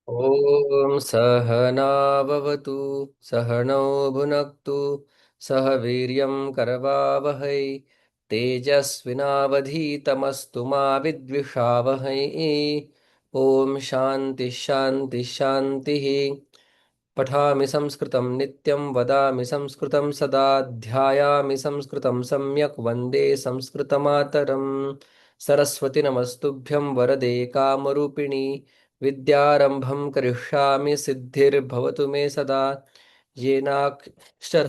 ॐ सहनाववतु सहनौ भुनक्तु सह वीर्यं करवावहै तेजस्विनावधीतमस्तु मा विद्विषावहै। ॐ शान्ति शान्ति शान्तिः। पठामि संस्कृतं नित्यं वदामि संस्कृतं सदा ध्यायामि संस्कृतं सम्यक् वन्दे संस्कृतमातरं। सरस्वती नमस्तुभ्यं वरदे कामरूपिणि विद्यारंभं करिष्यामि सिद्धिर्भवतु मे सदा। येनाक्षर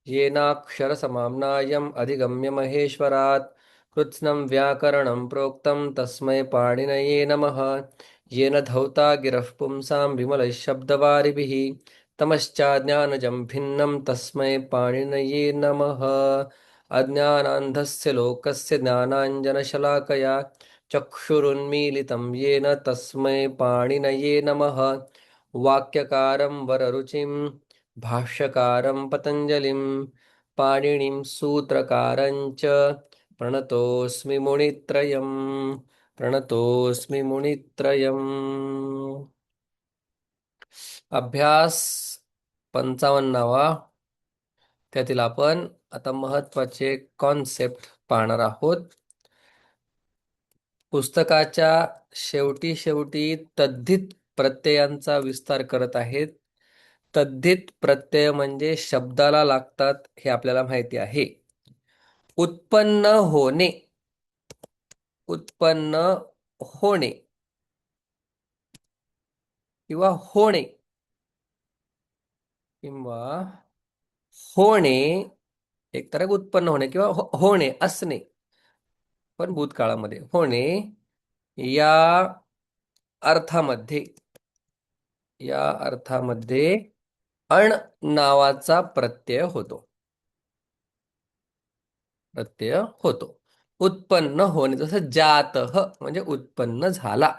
येनाक्षरसमाम्नायम् अधिगम्य महेश्वरात् कृत्स्नं व्याकरणं प्रोक्तं तस्मै पाणिनये नमः। येन धौता गिरः पुंसां विमलैः शब्दवारिभिः तमश्चाज्ञानजं भिन्नं तस्मै पाणिनये नमः। अज्ञानान्धस्य लोकस्य ज्ञानाञ्जनशलाकया चक्षुरुन्मीलितं येन तस्मै पाणिनये नमः। वाक्यकारं वररुचिं भाष्यकारं पतञ्जलिं पाणिनिं सूत्रकारं च प्रणतोऽस्मि मुनित्रयम्। प्रणतोऽस्मि मुनित्रयम्। अभ्यास 55वा. त्यातील आपण आता महत्वाचे कॉन्सेप्ट पाहणार आहोत. पुस्तकाच्या शेवटी शेवटी तद्धित प्रत्ययांचा विस्तार करत आहेत. तद्धित प्रत्यय म्हणजे शब्दाला लागतात हे आपल्याला माहिती आहे. उत्पन्न होणे, उत्पन्न होणे किंवा होणे किंवा होणे एक तर उत्पन्न होणे किंवा होणे असणे, पण भूतकाळामध्ये होणे या अर्थामध्ये अण नावाचा प्रत्यय होतो. उत्पन्न होणे जसं जातः म्हणजे उत्पन्न झाला.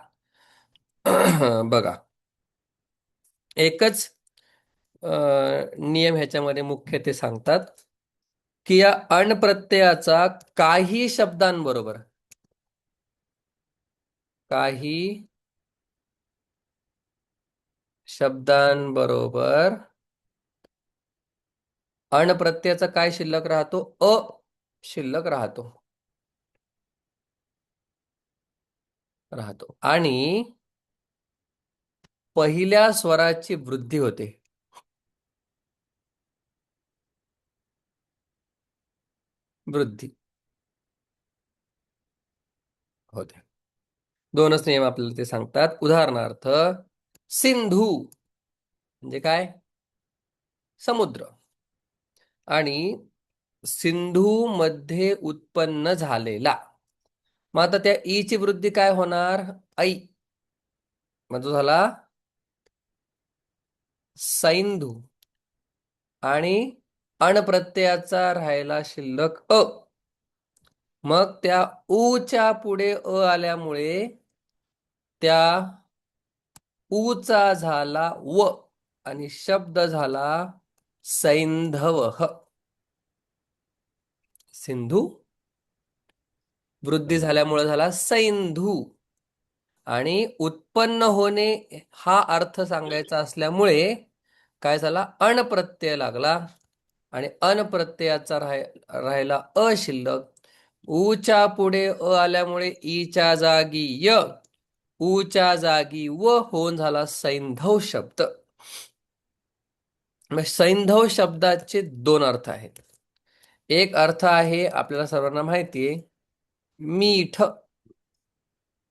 बघा, एकच नियम ह्याच्यामध्ये मुख्य ते सांगतात की या अण प्रत्ययाचा काही शब्दांबरोबर अण प्रत्ययाचा काय शिल्लक राहतो? अ शिल्लक राहतो आणि पहिल्या स्वराची वृद्धी होते. वृद्धी होते. दोनच नियम आपल्याला ते सांगतात. उदाहरणार्थ, सिंधू म्हणजे काय? समुद्र. आणि सिंधू मध्ये उत्पन्न झालेला. मग आता त्या ई ची वृद्धी काय होणार? ऐ. मग तो झाला सैंधू. आणि अण प्रत्ययाचा राहायला शिल्लक अ. मग त्या ऊ च्या पुढे अ आल्यामुळे त्या ऊ चा झाला व आणि शब्द झाला सैंधवः. सिंधू वृद्धी झाल्यामुळे झाला सैंधू. आणि उत्पन्न होणे हा अर्थ सांगायचा असल्यामुळे काय झाला? अण प्रत्यय लागला आणि अण प्रत्ययाचा राहिला अ शिल्लक. ऊ च्या पुढे अ आल्यामुळे ई च्या जागी य, ऊ च्या जागी व होऊन झाला सैंधव शब्द. मग सैंधव शब्दाचे दोन अर्थ आहेत. एक अर्थ आहे आपल्याला सर्वांना माहिती आहे, मीठ.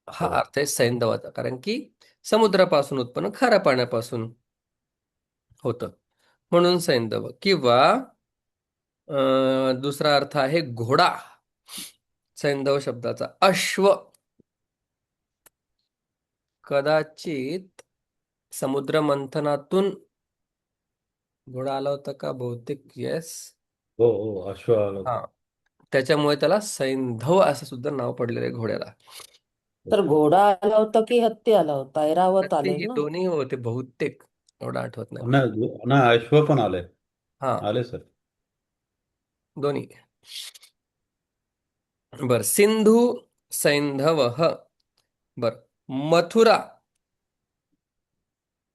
हा हो. अर्थ आहे सैंधवाचा, कारण की समुद्रापासून उत्पन्न खाऱ्या पाण्यापासून होतं म्हणून सैंधव. किंवा दुसरा अर्थ आहे घोडा. सैंधव शब्दाचा अश्व. कदाचित समुद्र मंथनातून घोडा आला होता का? बहुतेक येस. हो हो, अश्व आलं हा, होतं. त्याच्यामुळे त्याला सैंधव असं सुद्धा नाव पडलेलं आहे घोड्याला. तर घोडा आला होता की हत्ती आला होता? ऐरावत ते आले हे ना. दोन्ही होते बहुतेक, एवढं आठवत नाही मला. नाही नाही, अश्व पण आले. हा, आले सर. दोन्ही. बर, सिंधू सैंधव. बर, मथुरा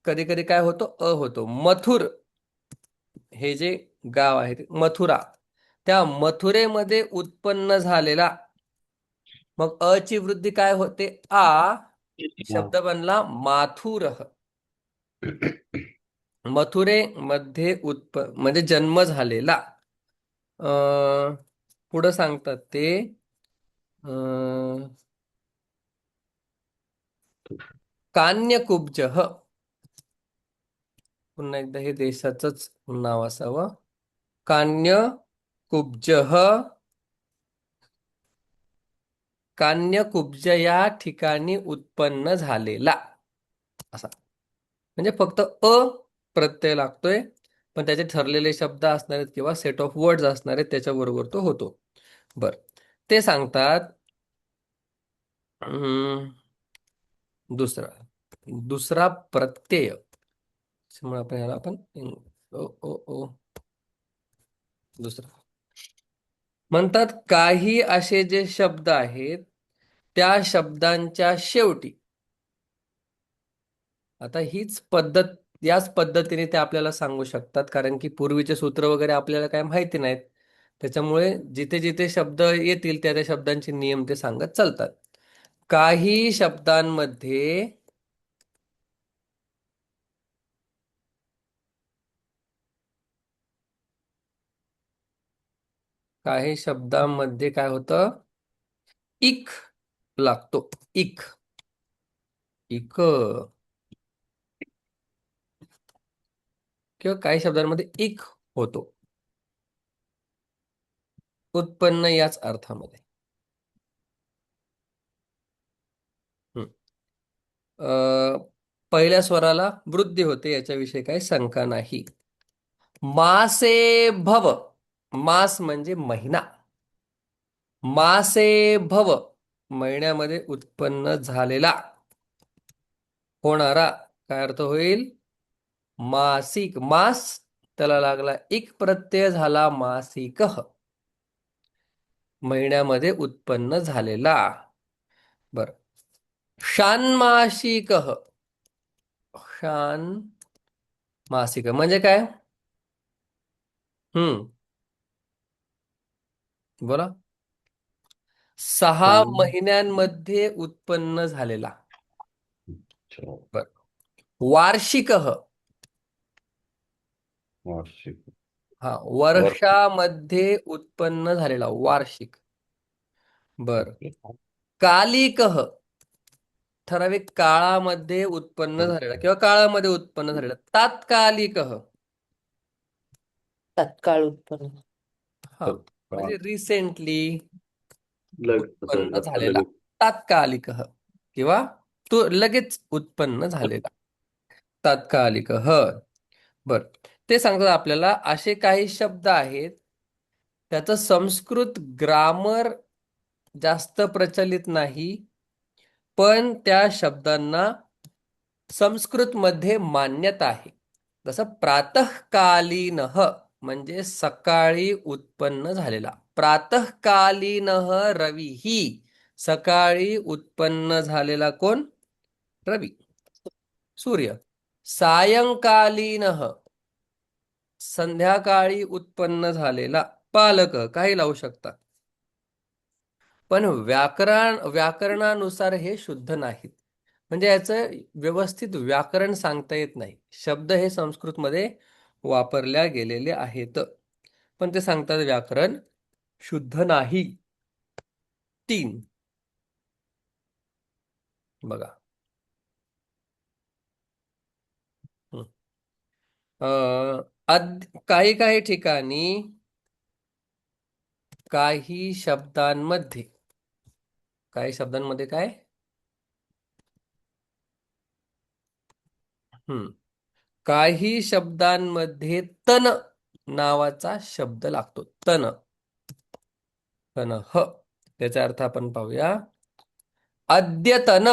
कधी कधी काय होतो, अ होतो. मथुर हे जे गाव आहे ते मथुरा, त्या मथुरेमध्ये उत्पन्न झालेला, मग अ ची वृद्धी काय होते, आ, हा. शब्द बनला माथुर. मथुरेमध्ये म्हणजे जन्म झालेला. पुढं सांगतात ते अं, कान्यकुब्ज. पुन्हा एकदा हे देशाचंच नाव असावं. कान्यकुब्ज, कान्यकुब्ज या ठिकाणी उत्पन्न झालेला, असा. म्हणजे फक्त अ प्रत्यय लागतोय, पण त्याचे ठरलेले शब्द असणार आहेत किंवा सेट ऑफ वर्ड्स असणार आहेत, त्याच्याबरोबर तो होतो. बर, ते सांगतात. अं, दुसरा दुसरा प्रत्यय, त्याच्यामुळे आपण याला आपण ओ ओ ओ दुसरा म्हणतात. काही असे जे शब्द आहेत, त्या शब्दांच्या शेवटी, आता हीच पद्धत, याच पद्धतीने ते आपल्याला सांगू शकतात, कारण की पूर्वीचे सूत्र वगैरे आपल्याला काय माहिती नाहीत. त्याच्यामुळे जिथे जिथे शब्द येतील त्या त्या शब्दांचे नियम ते सांगत चालतात. काही शब्दांमध्ये काय होतं, इक लागतो. इक, इक, किंवा काही शब्दांमध्ये इक होतो, उत्पन्न याच अर्थामध्ये. हम्म. पहिल्या स्वराला वृद्धी होते, याच्याविषयी काही शंका नाही. मासे भव, मास म्हणजे महिना. मासे भव, महिन्यामध्ये उत्पन्न झालेला, होणारा, काय अर्थ होईल, मासिक. मास, त्याला लागला इक प्रत्यय, झाला मासिक, महिन्यामध्ये उत्पन्न झालेला. बर, षान्मासिक, षान्मासिक म्हणजे काय? हम्म, बोला. 6 छान. महिन्यांमध्ये उत्पन्न झालेला. अच्छा. बर, वार्षिक, वार्षिक. हा, वर्ष. वर्षामध्ये उत्पन्न झालेला, वार्षिक. बर, ओके. कालिक, ठराविक काळामध्ये उत्पन्न झालेला किंवा काळामध्ये उत्पन्न झालेला. तात्कालिक, तत्काळ उत्पन्न. हा, तत्काळ. म्हणजे रिसेंटली असं उत्पन्न आता झालेला. लगेच. तात्कालिक, किंवा तो लगेच उत्पन्न झालेला, तात्कालिक. बर, ते सांगतात आपल्याला असे काही शब्द आहेत, त्याचं संस्कृत ग्रामर जास्त प्रचलित नाही, पण त्या शब्दांना संस्कृतमध्ये मान्यता आहे. जसं प्रातःकालीनः म्हणजे सकाळी उत्पन्न झालेला. प्रातःकालीनः रविः, सकाळी उत्पन्न झालेला कोण? रवी, सूर्य. सायंकालीनः, संध्याकाळी उत्पन्न झालेला. पालक, काही लावू शकता. पण व्याकरणानुसार हे शुद्ध नाहीत. म्हणजे याचं व्यवस्थित व्याकरण सांगता येत नाही. शब्द हे संस्कृतमध्ये वापरल्या गेलेले आहेत, पण ते सांगतात व्याकरण शुद्ध नाही. 3 बघा. हं. काही काही ठिकाणी, काही शब्दांमध्ये, काही शब्दांमध्ये काय, हम्म, काही शब्दांमध्ये तन नावाचा शब्द लागतो. तन, तन ह, त्याचा अर्थ आपण पाहूया. अद्यतन,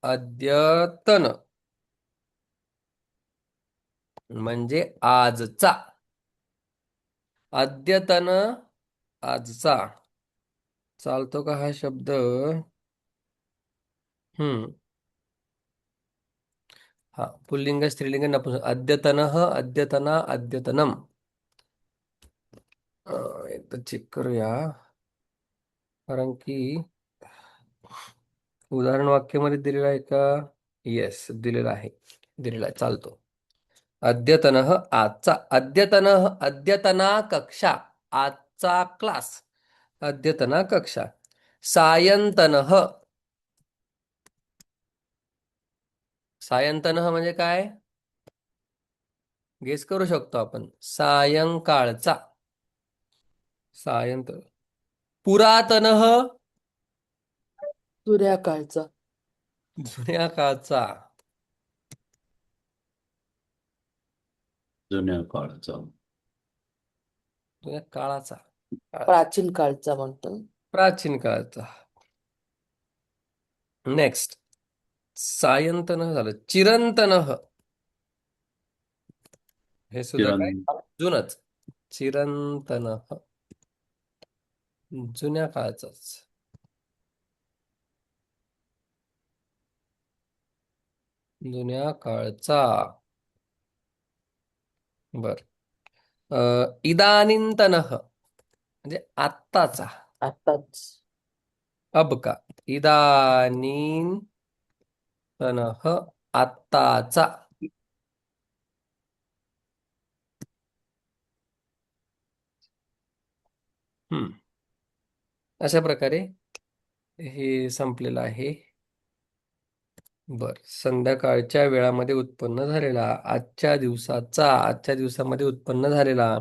अद्यतन म्हणजे आजचा. अद्यतन, आजचा. चालतो का हा शब्द? हम्म, हा, पुल्लिंग स्त्रीलिंग नपुंसक. अद्यतनः अद्यतना अद्यतनम. एकदा चेक करूया, कारण की उदाहरण वाक्यामध्ये दिलेलं आहे का? येस, दिलेलं आहे. दिलेला आहे, चालतो. अद्यतनः आजचा. अद्यतनः अद्यतना कक्षा, आजचा क्लास. अद्यतना कक्षा. सायंतनः. सायंतनः म्हणजे काय? गेस करू शकतो आपण. सायंकाळचा. सायंत. पुरातनः. जुन्या काळचा. जुन्या काळचा. जुन्या काळचा. जुन्या काळाचा. प्राचीन काळचा म्हणतो. प्राचीन काळाचा. नेक्स्ट. सायंतनः झालं. चिरंतनः. हे सुद्धा चिरं काय? जुनच. चिरंतनः. जुन्या काळचाच. जुन्या काळचा. बर. इदानींतनः म्हणजे आत्ताचा. आताच. अब का. इदानींतनः आत्ताचा. हम्म. अशा प्रकारे हे संपलेलं आहे. बर. संध्याकाळच्या वेळामध्ये उत्पन्न झालेला. आजच्या दिवसाचा. आजच्या दिवसामध्ये उत्पन्न झालेला.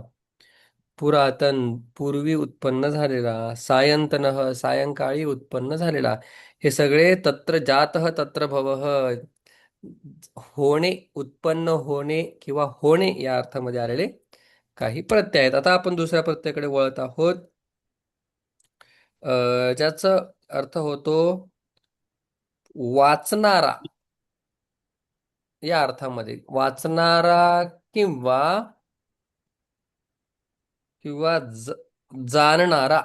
पुरातन. पूर्वी उत्पन्न झालेला. सायंतनः सायंकाळी उत्पन्न झालेला. हे सगळे तत्र जातः तत्र भवः, होणे, उत्पन्न होणे किंवा होणे या अर्थामध्ये आलेले काही प्रत्यय आहेत. आता आपण दुसऱ्या प्रत्ययाकडे वळत आहोत. ज्याचा अर्थ होतो वाचणारा. या अर्थामध्ये वाचणारा किंवा किंवा जाणणारा.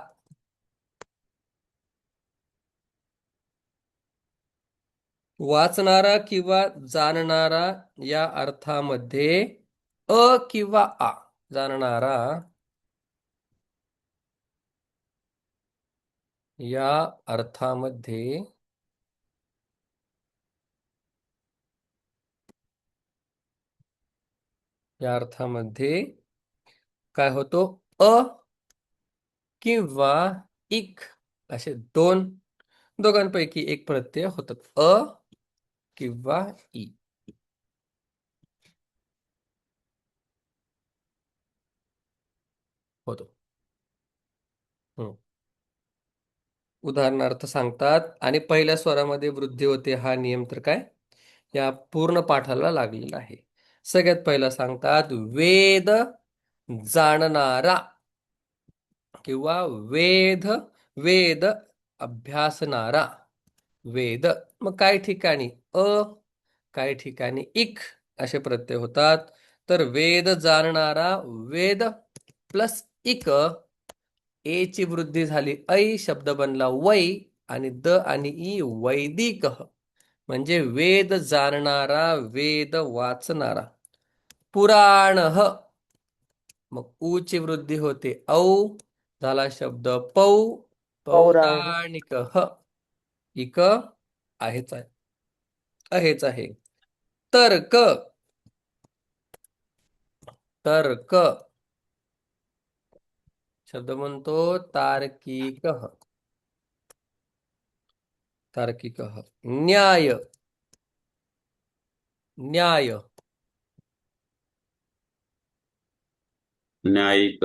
वाचणारा किंवा जाणणारा या अर्थामध्ये अ किंवा आ. जाणणारा या अर्थामध्ये काय होतो? अ किंवा इक असे दोघांपैकी एक प्रत्यय होतात. अ किंवा इ होतो. उदाहरणार्थ सांगतात. आणि पहिल्या स्वरामध्ये वृद्धी होते, हा नियम तर काय या पूर्ण पाठाला लागलेला आहे. सगळ्यात पहिला सांगतात वेद जाणणारा किंवा वेद अभ्यासणारा. वेद. मग काही ठिकाणी अ, काही ठिकाणी इक असे प्रत्यय होतात. तर वेद जाणणारा, वेद प्लस इक, ए ची वृद्धी झाली, ऐ शब्द बनला वै, आणि द आणि ई वैदिक. म्हणजे वेद जाणणारा, वेद वाचणारा. पुराण. मग ऊ ची वृद्धी होते औ, झाला शब्द पौ, पौराण. पौराणिक. इक आहेच आहे, आहेच आहे. तर्क. तर्क शब्द म्हणतो तार्किक. तार्किक. न्याय. न्याय. न्यायिक.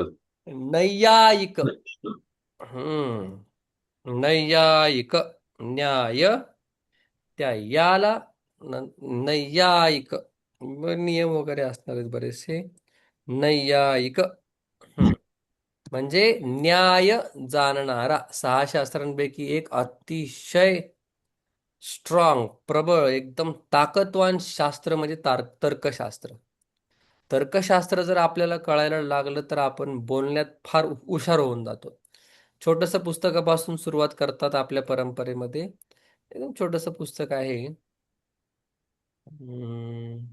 नैयायिक. नैयायिक. न्याय त्या याला नैयायिक. नियम वगैरे असणार आहेत बरेचसे. नैयायिक. म्हणजे न्याय जाणणारा. 6 शास्त्रांपैकी एक अतिशय स्ट्रॉंग, प्रबळ, एकदम ताकदवान शास्त्र म्हणजे तर्कशास्त्र. तर्कशास्त्र जर आपल्याला कळायला लागलं तर आपण बोलण्यात फार हुशार होऊन जातो. छोटंसं पुस्तकापासून सुरुवात करतात आपल्या परंपरेमध्ये. एकदम छोटंसं पुस्तक आहे. हम्म,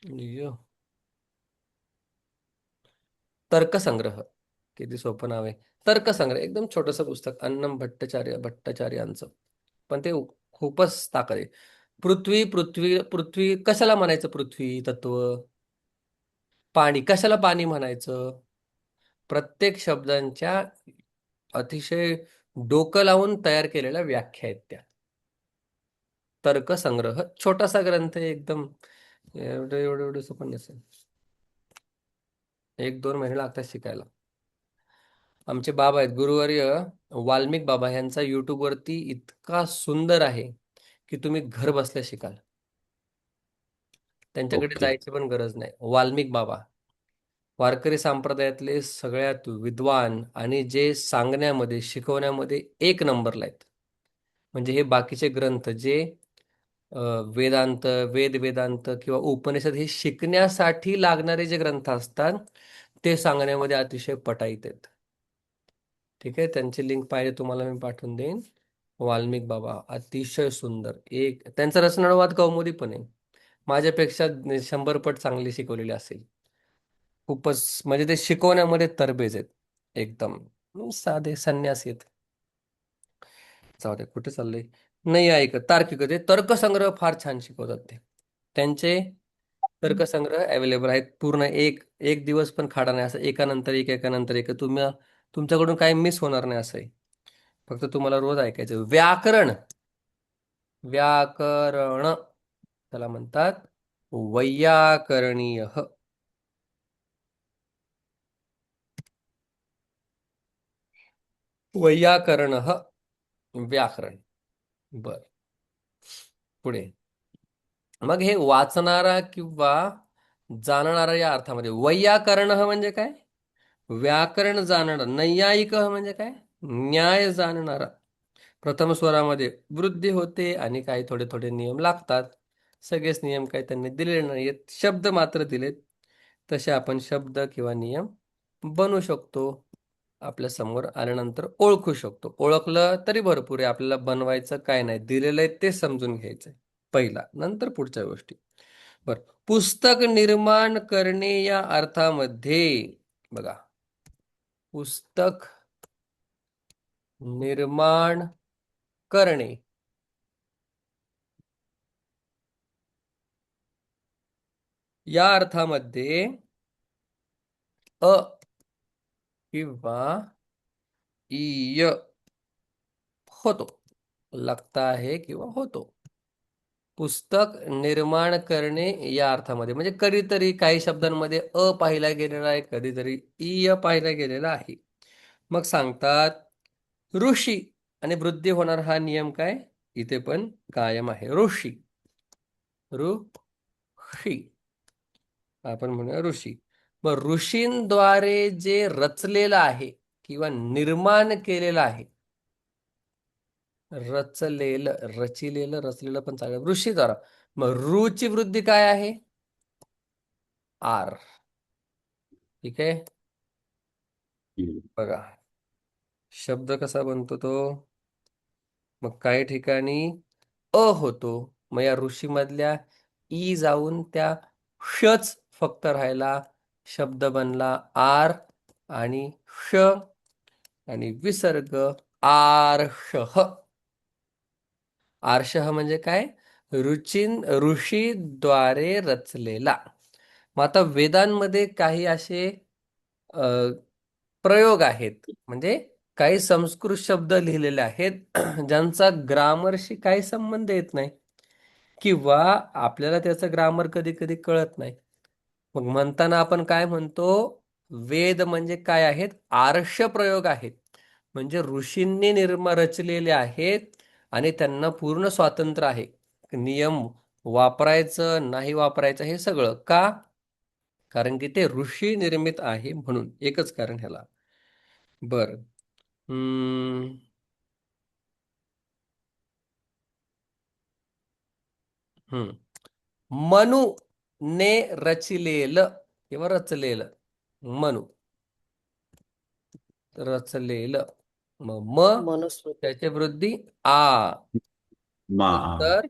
यो. तर्कसंग्रह. किती सोपं नाव आहे. तर्कसंग्रह एकदम छोटंसं पुस्तक, अन्नम भट्टाचार्यांचं. पण ते खूपच ताकद आहे. पृथ्वी पृथ्वी पृथ्वी कशाला म्हणायचं? पृथ्वी तत्व. पाणी कशाला पाणी म्हणायचं? प्रत्येक शब्दांच्या अतिशय डोकं लावून तयार केलेल्या व्याख्या आहेत त्या. तर्कसंग्रह छोटासा ग्रंथ आहे एकदम. एवढं एवढं एवढं पण नसेल. 1-2 महिने लागतात शिकायला. आमचे बाबा आहेत गुरुवर्य वाल्मिक बाबा, यांचा युट्यूब वरती इतका सुंदर आहे की तुम्ही घर बसल्या शिकाल. त्यांच्याकडे ओके. जायची पण गरज नाही. वाल्मिक बाबा वारकरी संप्रदायातले सगळ्यात विद्वान आणि जे सांगण्यामध्ये शिकवण्यामध्ये एक नंबरला आहेत. म्हणजे हे बाकीचे ग्रंथ जे अ, वेदांत वेदांत किंवा उपनिषद हे शिकण्यासाठी लागणारे जे ग्रंथ असतात ते सांगण्यामध्ये अतिशय पटाईत आहेत. ठीक आहे, त्यांची लिंक पाहिजे तुम्हाला मी पाठवून देईन. वाल्मिक बाबा अतिशय सुंदर. एक त्यांचा रसननुवाद कौमुदी पण आहे. माझ्यापेक्षा 100 पट चांगली शिकवलेली असेल. खूपच म्हणजे ते शिकवण्यामध्ये तरबेज आहेत एकदम. साधे संन्यासी आहेत. जाऊ दे, कुठे चाललंय. नाही ऐकत तार्किक ते तर्कसंग्रह फार छान शिकवतात ते. त्यांचे तर्कसंग्रह अवेलेबल आहेत. पूर्ण एक एक दिवस पण खाडा नाही, असं एकानंतर एक एकानंतर एक. तुमच्याकडून काही मिस होणार नाही असं आहे. फक्त तुम्हाला रोज ऐकायचं. व्याकरण. व्याकरण त्याला म्हणतात वैयाकरणीय. वैयाकरण व्याकरण. बर, पुढे. मग हे वाचणारा किंवा जाणणारा या अर्थामध्ये. वैयाकरण म्हणजे काय? व्याकरण जाणणारा. नैयायिक म्हणजे काय? न्याय जाणणारा. प्रथम स्वरामध्ये वृद्धी होते आणि काही थोडे थोडे नियम लागतात. सगळेच नियम काही त्यांनी दिलेले नाहीत, शब्द मात्र दिलेत. तसे आपण शब्द किंवा नियम बनवू शकतो. आपल्या समोर आल्यानंतर ओळखू शकतो. ओळखलं तरी भरपूर आहे, आपल्याला बनवायचं काय नाही. दिलेलं आहे ते समजून घ्यायचंय पहिला, नंतर पुढच्या गोष्टी. बर, पुस्तक निर्माण करणे या अर्थामध्ये बघा. पुस्तक निर्माण करणे या अर्थामध्ये अ किंवा इय होतो. लगता है किंवा होतो. पुस्तक निर्माण करणे या अर्थामध्ये म्हणजे कधीतरी काही शब्दांमध्ये अ पाहिला गेलेला आहे, कधीतरी इय पाहिला गेलेला आहे. मग सांगतात ऋषी आणि वृद्धी होणार हा नियम काय इथे पण कायम आहे. ऋषी, ऋषी आपण म्हणूया ऋषी. मग ऋषींद्वारे जे रचलेलं आहे किंवा निर्माण केलेलं आहे. रचलेलं, रचिलेलं, रचलेलं पण चालेल. ऋषीद्वारा. मग ऋची वृद्धी काय आहे? आर. ठीक आहे, हम्म. बघा शब्द कसा बनतो तो. मग काही ठिकाणी अ होतो. मग या ऋषी मधल्या ई जाऊन त्या शच फक्त राहिला. शब्द बनला आर आणि श आणि विसर्ग आर्षः. आर्षः म्हणजे काय? ऋषीद्वारे रचलेला. मग आता वेदांमध्ये काही असे अ, प्रयोग आहेत, म्हणजे काही संस्कृत शब्द लिहिलेले आहेत ज्यांचा ग्रामरशी काही संबंध येत नाही किंवा आपल्याला त्याचं ग्रामर कधी कधी कळत नाही. मग म्हणताना आपण काय म्हणतो? वेद म्हणजे काय आहेत? आर्ष प्रयोग आहेत. म्हणजे ऋषींनी रचलेले आहेत आणि त्यांना पूर्ण स्वातंत्र्य आहे. नियम वापरायचं नाही वापरायचं हे सगळं का? कारण की ते ऋषी निर्मित आहे म्हणून. एकच कारण ह्याला. बर. हम्म मनु ने रचिलेलं किंवा रचलेलं. मनु रचलेलं. मग मनुस्मृती. त्याची वृद्धी आ. मा. नंतर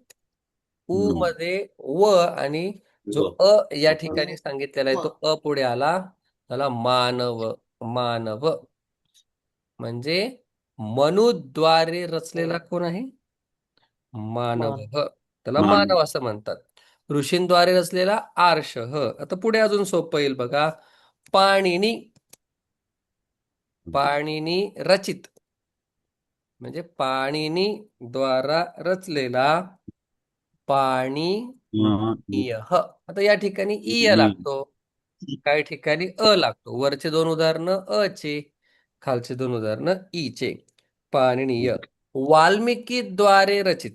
उ मध्ये व आणि जो व. अ या ठिकाणी सांगितलेला आहे तो अ पुढे आला, त्याला मानव. मानव म्हणजे मनुद्वारे रचलेला कोण आहे? मानव. मान त्याला मान. मानव असं म्हणतात. ऋषींद्वारे रचलेला आर्ष. आता पुढे अजून सोपं येईल बघा. पाणिनी. पाणिनी रचित म्हणजे पाणिनी द्वारा रचलेला पाणिनीय. आता या ठिकाणी इय नी. लागतो, काही ठिकाणी अ लागतो. वरचे दोन उदाहरणं अ चे, खालचे दोन उदाहरणं ई चे. पाणिनीय. वाल्मिकीद्वारे रचित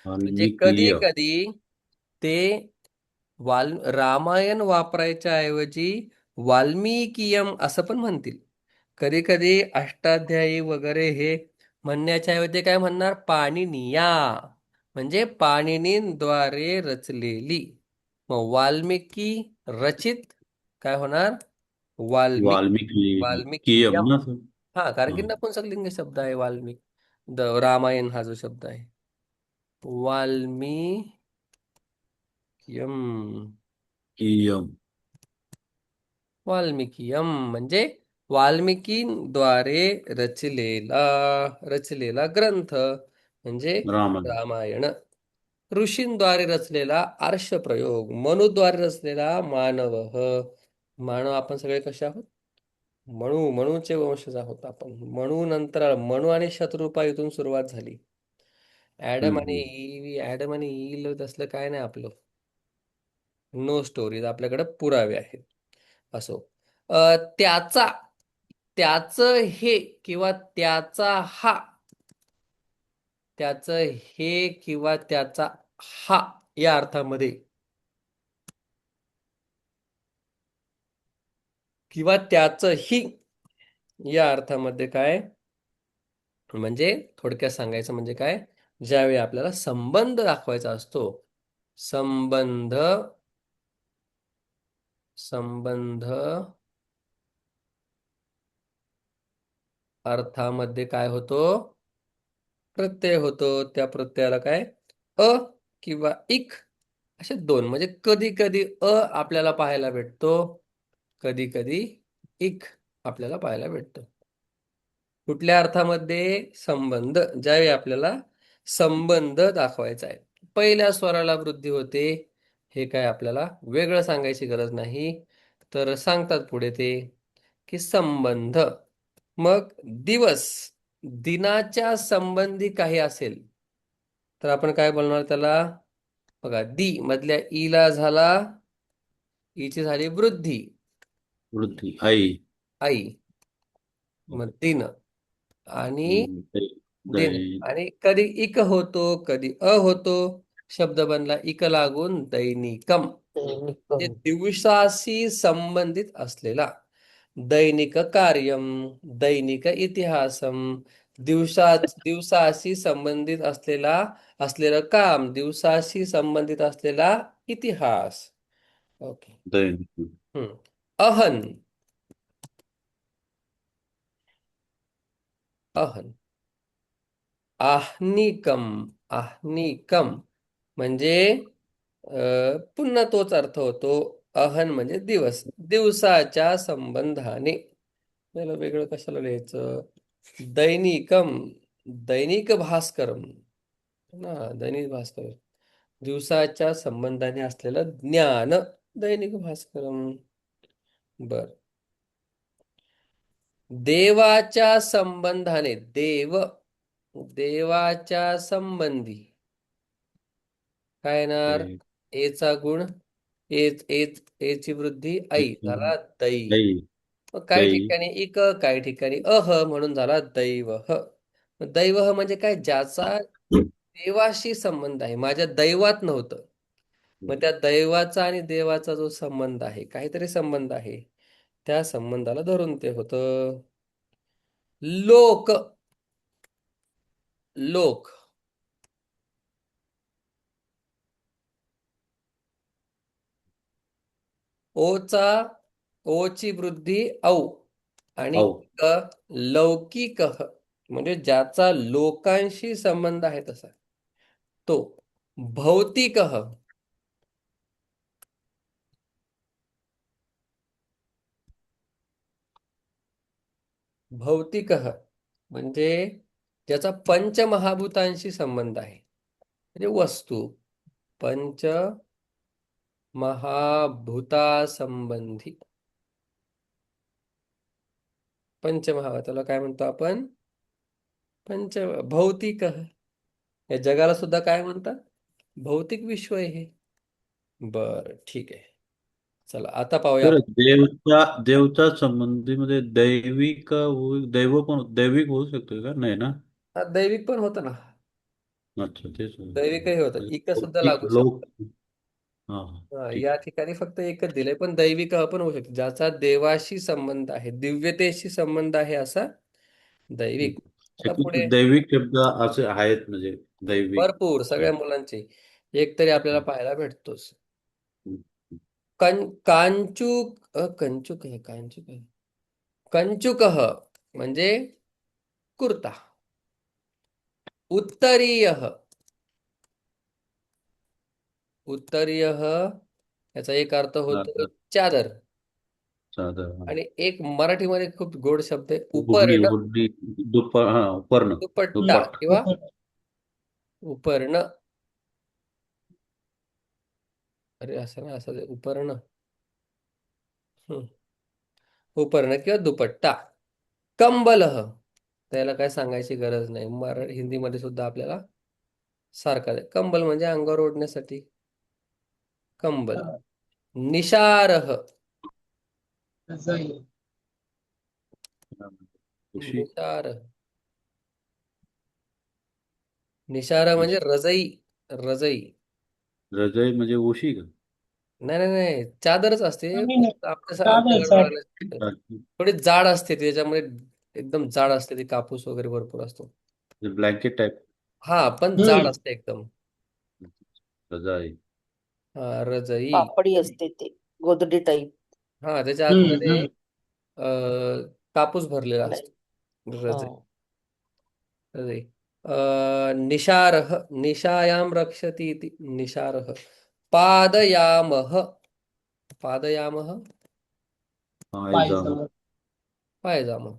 म्हणजे कधी वाल्मिकीय. कधी ते रामायण वापरायच्या ऐवजी वाल्मिकीयम असं पण म्हणतील. कधी कधी अष्टाध्यायी वगैरे हे म्हणण्याच्या ऐवजी काय म्हणणार? पाणिनिया म्हणजे पाणिनींद्वारे रचलेली. मग वाल्मिकी रचित काय होणार? वाल्मिक. वाल्मिकी कियम वाल्मिकीयम. ना सर? हा, कारण की हा. नपुंसकलिंग शब्द आहे वाल्मिक. रामायण हा जो शब्द आहे वाल्मियम. कियम. वाल्मिकीयम म्हणजे वाल्मिकींद्वारे रचलेला रचलेला ग्रंथ म्हणजे रामायण. रामायण. ऋषींद्वारे रचलेला आर्षप्रयोग. मनुद्वारे रचलेला मानव. मानव आपण सगळे कसे आहोत? मणूचे वंशज आहोत आपण. मणू नंतर मणू आणि शत्रुपा इथून सुरुवात झाली. हम्म. ऍडम आणि ईल असलं काय नाही आपलं. नो स्टोरीज, आपल्याकडे पुरावे आहेत. असो. त्याचा, त्याचं हे किंवा त्याचा हा, त्याचं हे किंवा त्याचा हा या अर्थामध्ये किंवा त्याचं ही या अर्थामध्ये काय म्हणजे थोडक्यात सांगायचं म्हणजे काय, ज्यावेळी आपल्याला संबंध दाखवायचा असतो, संबंध संबंध अर्थामध्ये काय होतो? प्रत्यय होतो. त्या प्रत्ययाला काय अ किंवा इक असे दोन, म्हणजे कधी कधी अ आपल्याला पाहायला भेटतो, कधी कधी इक आपल्याला पाहायला भेटतो. कुठल्या अर्थामध्ये? संबंध. ज्यावेळी आपल्याला संबंध दाखवायचा आहे, पहिल्या स्वराला वृद्धी होते. हे काय आपल्याला वेगळं सांगायची गरज नाही. तर सांगतात पुढे ते की संबंध. मग दिवस, दिनाच्या संबंधी काही असेल तर आपण काय बोलणार त्याला? बघा, दी मधल्या ईला झाला, ईची झाली वृद्धी, वृद्धी. आई. आई. मग दिन आणि दै- दिन. दै- आणि कधी इक होतो, कधी अ होतो. शब्द बनला इक लागून दैनिकम म्हणजे दैनिकम दिवसाशी संबंधित असलेला. दैनिक कार्यम, दैनिक इतिहासम. दिवसाशी संबंधित असलेलं काम, दिवसाशी संबंधित असलेला इतिहास. ओके. दैनिक. अहन. अहन. आहनिकम. आहनिकम म्हणजे पुन्हा तोच अर्थ होतो. अहन म्हणजे दिवस, दिवसाच्या संबंधाने. त्याला वेगळं कशाला लिहायचं? दैनिकम, दैनिक भास्करम ना, दैनिक भास्कर. दिवसाच्या संबंधाने असलेलं ज्ञान, दैनिक भास्करम. बर. देवाच्या संबंधाने, देवाच्या संबंधी काय येणार? दै- एचा गुण, एची वृद्धी आई झाला दै. दै- मग काही दै. ठिकाणी इक, काही ठिकाणी अह म्हणून झाला दैवह. मग दैवह म्हणजे काय? ज्याचा देवाशी संबंध आहे. माझ्या दैवात नव्हतं, मग त्या दैवाचा आणि देवाचा जो संबंध आहे, काहीतरी संबंध आहे, त्या संबंधाला धरून ते होतं. लोक. लोक. ओचा, ओची वृद्धी औ आणि औ. लौकिक म्हणजे ज्याचा लोकांशी संबंध आहे तसा. तो भौतिकः. भौतिकः म्हणजे ज्याचा पंचमहाभूतांशी संबंध आहे, म्हणजे वस्तू पंचमहाभूतासंबंधी. त्याला काय म्हणतो आपण? भौतिकः. या जगाला सुद्धा काय म्हणतात? भौतिक विश्व आहे हे. बर, ठीक आहे. चला आता पाहूया तर आपण. देवता संबंधीमध्ये दैव पण दैविक होऊ शकतो का? नाही ना. हा, दैविक पण होतं ना. अच्छा, तेच दैविकही होतं, म्हणजे इक सुद्धा लौकिक लागू लोक. शकतं. हा हा. ठीक या ठिकाणी फक्त एकच दिलंय, पण दैविक पण होऊ शकतो, ज्याचा देवाशी संबंध आहे, दिव्यतेशी संबंध आहे असा आहे. दैविक. आता शक्यतो पुढे दैविक शब्द असे आहेत म्हणजे दैविक. भरपूर सगळ्या मुलांचे एक तरी आपल्याला पाहायला भेटतोच. कंचुक आहे, कंचुकः म्हणजे कुर्ता. उत्तरीयः याचा एक अर्थ होतो चादर. चादर. चादर, हा. आणि एक मराठीमध्ये खूप गोड शब्द आहे ओढणी उपरण. ओढणी हा उपर्ण. दुपट्टा दुपट. किंवा उपरण. अरे असं ना, असं उपरण. हं. उपरण किंवा दुपट्टा. कंबलः त्याला काय सांगायची गरज नाही, हिंदीमध्ये सुद्धा आपल्याला सारखा आहे. कंबल म्हणजे अंगावर ओढण्यासाठी कंबल. निशारः. उशी. निशार निशारा म्हणजे रजई. रजई. रजई म्हणजे उशी का? नाही नाही नाही, चादरच असते, फक्त आपल्या चालेल चालेल. वाळण्यासाठी. थोडी जाड असते त्याच्यामुळे, एकदम जाड असते ती, कापूस वगैरे भरपूर असतो. Blanket type. हा, पण जाड हम्म. असते एकदम. रजाई. हा, रजई. कापडी असते ते, गोदडी टाईप. हा, त्याच्या हम्म आतमध्ये हम्म. कापूस भरलेला नाही. असतो. हा. रजई. रजई. निशारः निशायां रक्षति इति निशारः. पादयामः. पादयामः पायजमा. पायजमा. पायजामा.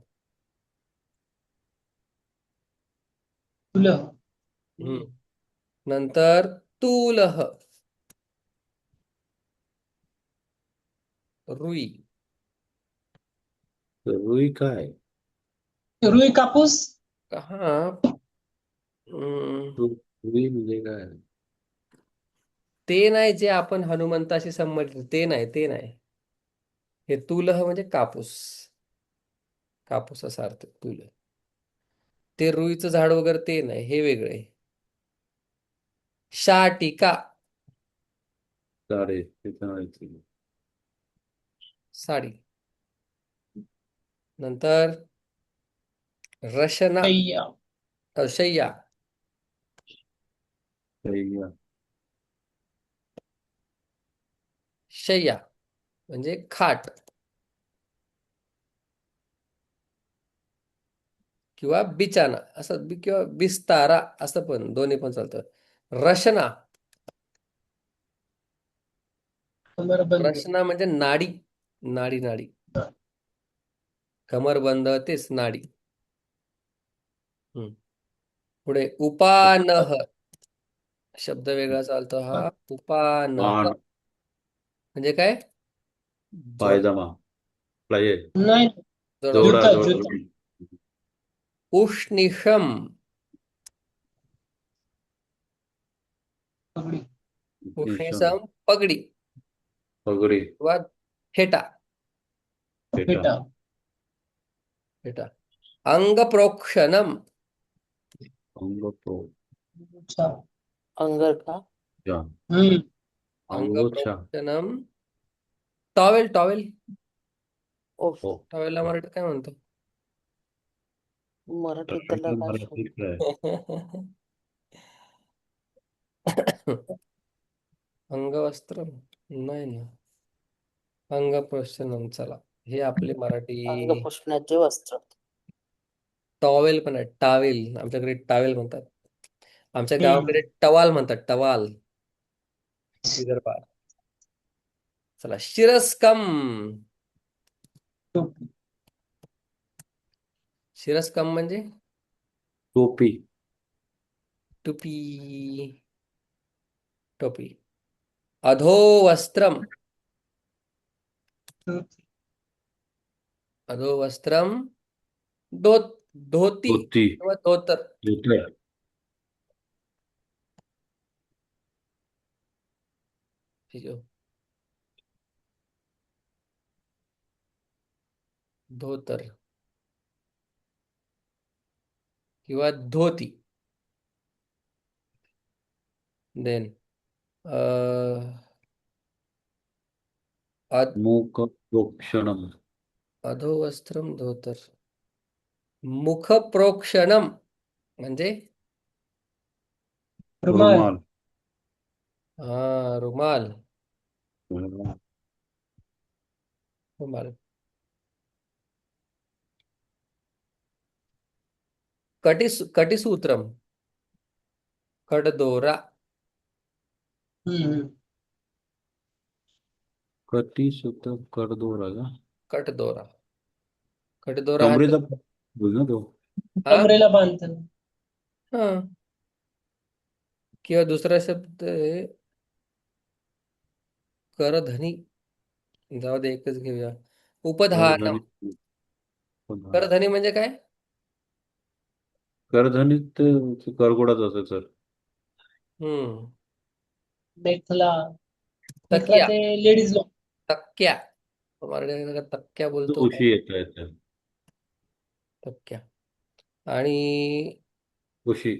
फुलं. हम्म. नंतर तूलः रुई. रुई काय? रुई कापूस. हा. हम्म. रुई म्हणजे काय? ते नाही जे आपण हनुमंताशी संबंधित, ते नाही, ते नाही. हे तुलह म्हणजे कापूस. कापूस असा अर्थ तुल. ते रुईचं झाड वगैरे ते नाही, हे वेगळे. शाटिका. साडे त्याचं नाव आहे. साडी. नंतर रशना. शय्या. शय्या. शय्या. शय्या म्हणजे खाट किंवा बिछाना असं, किंवा बिस्तारा असं, पण दोन्ही पण चालतं. रशना. कमरबंद. रशना म्हणजे नाडी. नाडी नाडी. कमरबंद तेच नाडी. हम्म. पुढे उपानह शब्द वेगळा चालतो हा. उपानह पान. म्हणजे काय? पायजमा. प्लाये. नाही. जोडा जुता जोडा. जुता. उष्णिषम. पगडी. रेशम. उष्णिषम पगडी पगडी. किंवा फेटा. पेटा. फेटा. फेटा. अंगप्रोक्षणम. अंग प्रो. अच्छा. अंगरखा. चा. हम्म. अंगोछा. अंगप्रोक्षणम. टॉवेल. टॉवेल. ओ, हो. टॉवेलला मराठीत काय म्हणतो? मराठीत त्याला टोमॅटो काय मला शब्द? ठीक आहे. अंगवस्त्र नाही ना. अंगप्रोक्षणम. चला, हे आपले मराठी. अंग पुसण्याचे वस्त्र. टॉवेल पण आहे, टावेल आमच्याकडे टावेल म्हणतात. आमच्या गावाकडे टवाल म्हणतात, टवाल विदर्भात. चला, शिरस्कम. टोपी. शिरस्कम म्हणजे टोपी. टोपी. टोपी. अधोवस्त्रम. धोती. अधोवस्त्रम धो धोती धोती. किंवा धोतर. धोतर. ठीक आहे. धोतर किंवा धोती. देन मुख प्रोक्षणम. अधोवस्त्रम धोतर. मुखप्रोक्षणम म्हणजे रुमाल. रुमाल. रुमाल. रुमाल. कटिसूत्रम. कडदोरा. हम्म. कटी सुत कडदोरा का? कटदोरा. कटदोरा हा कमरेचा बोल ना तो. कमरेला बांधतात. हा. किंवा दुसरा शब्द आहे करधनी. जाऊ दे, एकच घेऊया. उपधानम. करधनी. करधनी म्हणजे काय? करधनीत करगोडाच असेल सर. हम्म. मेखला. मेखला तकिया. ते लेडीज लोक. तक्क्या. मराठीमध्ये तक्क्या तो बोलतो. उशी येत. तक्क्या. आणि उशी.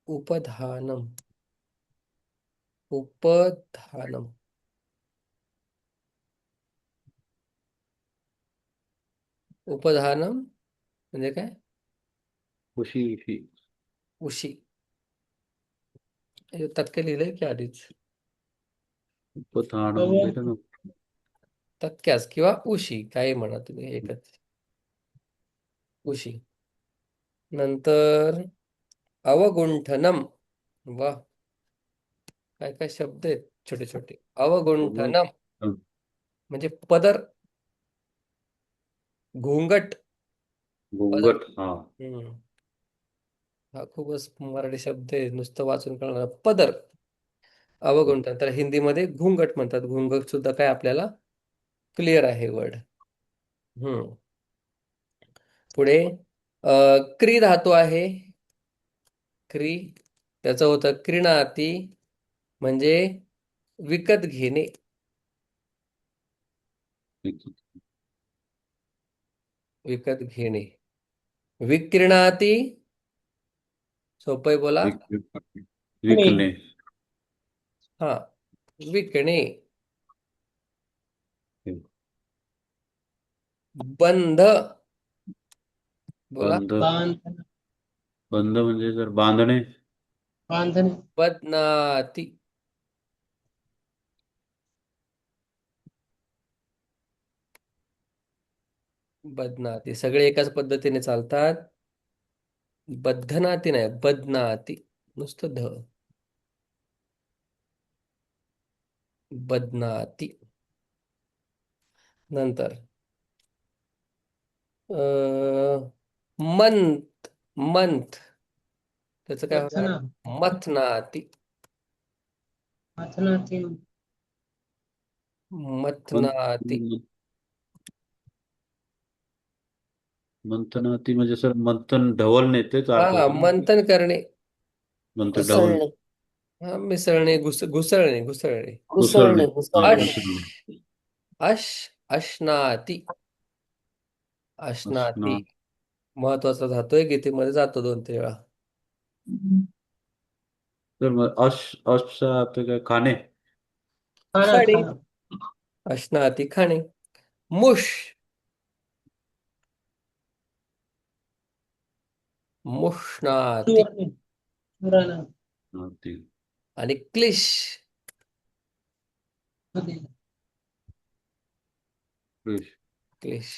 उपधानम. उपधानम. उपधानम म्हणजे काय? उशी. उशी. हे तक्के लिहिलंय की आधीच? उपधानम दिलं ना. तक्क्यास किंवा उशी, काही म्हणा तुम्ही, एकच. उशी. नंतर अवगुंठनम. वा, काय काय शब्द आहेत छोटे छोटे. अवगुंठनम म्हणजे पदर, घोंगट. पदर. घोंगट. हा. हम्म. हा खूपच मराठी शब्द आहे, नुसतं वाचून कळणार. पदर. अवगुंठन तर हिंदीमध्ये घुंगट म्हणतात. घुंगट सुद्धा काय आपल्याला क्लिअर आहे वर्ड. हम्म. पुढे क्री धातू आहे. क्री, त्याचं होतं क्रीणाती म्हणजे विकत घेणे. विकत घेणे. विक्रीणाती सोपं आहे, बोला. विकणे. हा, विकणे. बंध. बोला. बंध. बांधणं. बंध म्हणजे सर बांधणे. बांधणे. बदनाती. बदनाती सगळे एकाच पद्धतीने चालतात. बद्धनाती नाही, बदनाती. नुसतं ध. बदनाती. नंतर मंथ. मंथ त्याचं काय होणार? मथना. मथनाती. मथना ती. मथनाती. मंथनाती म्हणजे सर मंथन ढवळणे तेच अर्थ हा, होतो ना. मंथन करणे. मंथन ढवळ. घुसळणे. हा, मिसळणे, घुसळणे. घुसळणे. घुसळणे. घुसळणे. हा, घुसळणे. अश. घुसळणे. अश. अशनाती. अशनाती असणार. महत्वाचा धातू आहे, गीतेमध्ये जातो 2-3 वेळा. तर मग अशचा अर्थ काय? खाणे. खाणं. खाणे. खाणं. अशनाती खाणे. मुश. मुष्णाती. सुवर्ण. सुवर्ण. हा, ते. आणि क्लिश. मध्ये. क्लिश. क्लिश.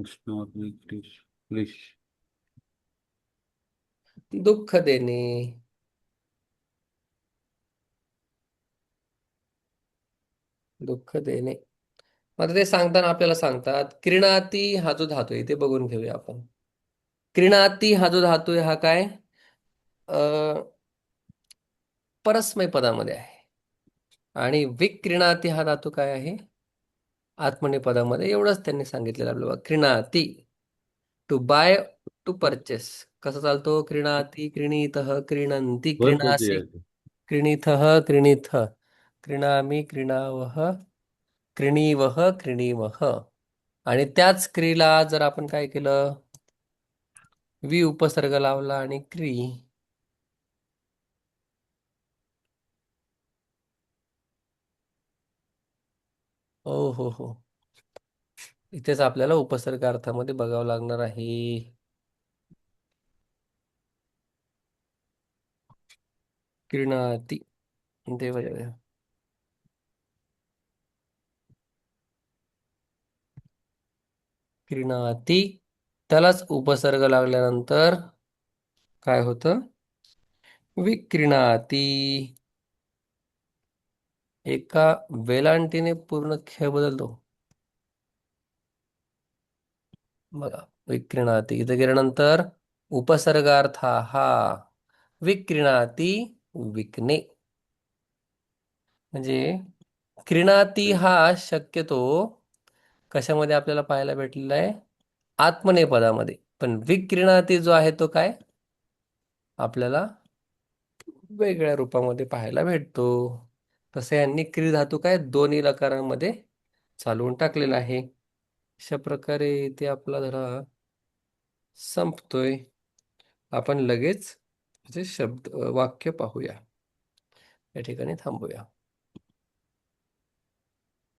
उष्ण. क्लिश. क्लिश. दुःख देणे. दुःख देणे. आता ते सांगताना आपल्याला सांगतात क्रिणाती हा जो धातू आहे ते बघून घेऊया आपण. क्रिणाती हा जो धातू आहे हा काय परस्मै पदामध्ये आहे. आणि विक्रिणाती हा धातू काय आहे आत्मनेपदामध्ये. एवढंच त्यांनी सांगितलेलं आपल्याला. क्रिणाती टू बाय, टू परचेस. कसं चालतो? क्रिणाती, क्रिणीतः, क्रीणन्ति, भरपोती क्रिणासि, आहे ते. क्रिणीथः, क्रिणीथ, क्रिणामि, क्रिणावः, क्रिणीवः, क्रिणीमः. आणि त्याच क्रीला जर आपण काय केलं वि उपसर्ग लावला आणि क्री. हो हो हो, इथेच आपल्याला उपसर्ग अर्थामध्ये बघावं लागणार आहे. क्रीणाती देव क्रीणाती त्यालाच उपसर्ग लागल्यानंतर काय होतं विक्रीणाती. एका वेलांटीने पूर्ण खेळ बदलतो. बघा विक्रीणाती इथे गेल्यानंतर उपसर्गार्था हा विक्रीणाती विकणे. म्हणजे क्रीणाती हा शक्यतो कशामध्ये आपल्याला पाहायला भेटलेला आहे आत्मनेपदामध्ये. पण विक्रीणाती जो आहे तो काय आपल्याला वेगळ्या रूपामध्ये पाहायला भेटतो. तसं यांनी क्री धातू काय दोन्ही लकारांमध्ये चालवून टाकलेला आहे. अशा प्रकारे ते आपला धडा संपतोय. आपण लगेच म्हणजे शब्द वाक्य पाहूया. या ठिकाणी थांबूया.